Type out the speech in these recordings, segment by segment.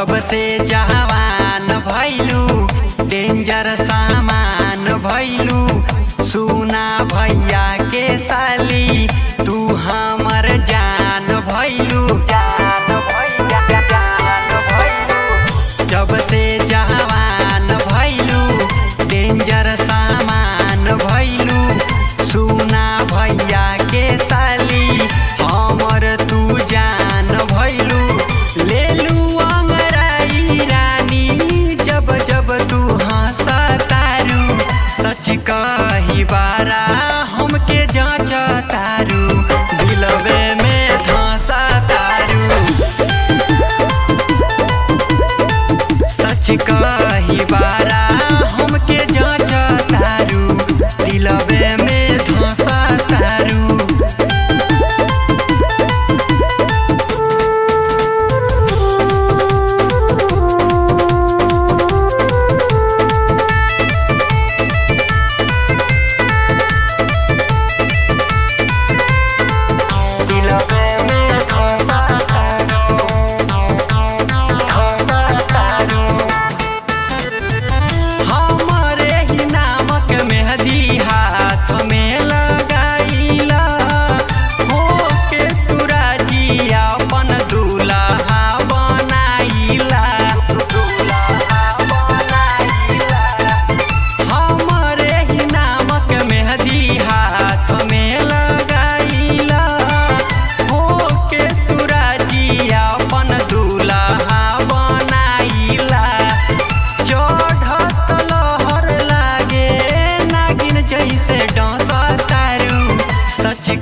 जब से जवान भैलू डेंजर सामान भैलू सुना भैया के साली तू हमर जान भैलू। जब से जवान भैलू डेंजर सामान भैलू सुना भैया के साली हमर तू जान भैलू। लेलू अंगराई रानी जब जब तू हंसतारू सच कही बारा हमके जांच तारू दिलवे में धंसतारू। सच कही बारा हमके जांच तारू दिलवे में धंसतारू।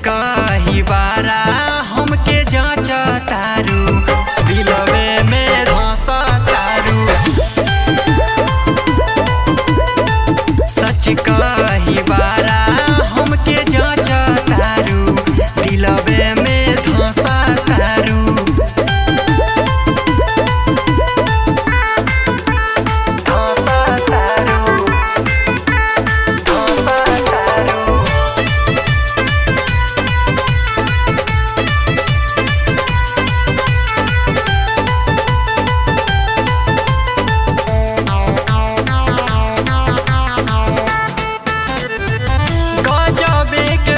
कही बारा हमके जांच तारू दिलवे में धंसतारू। सच कही बारा हमके जांच तारू दिलवे में धंसतारू।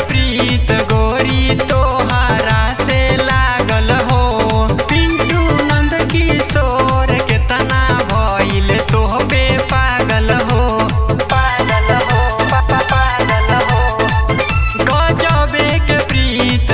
प्रीत गोरी तोहारा से लागल हो पिंटू नंद किशोर के तना भइल तोह पे पागल हो पागल हो पागल हो। गजबे के प्रीत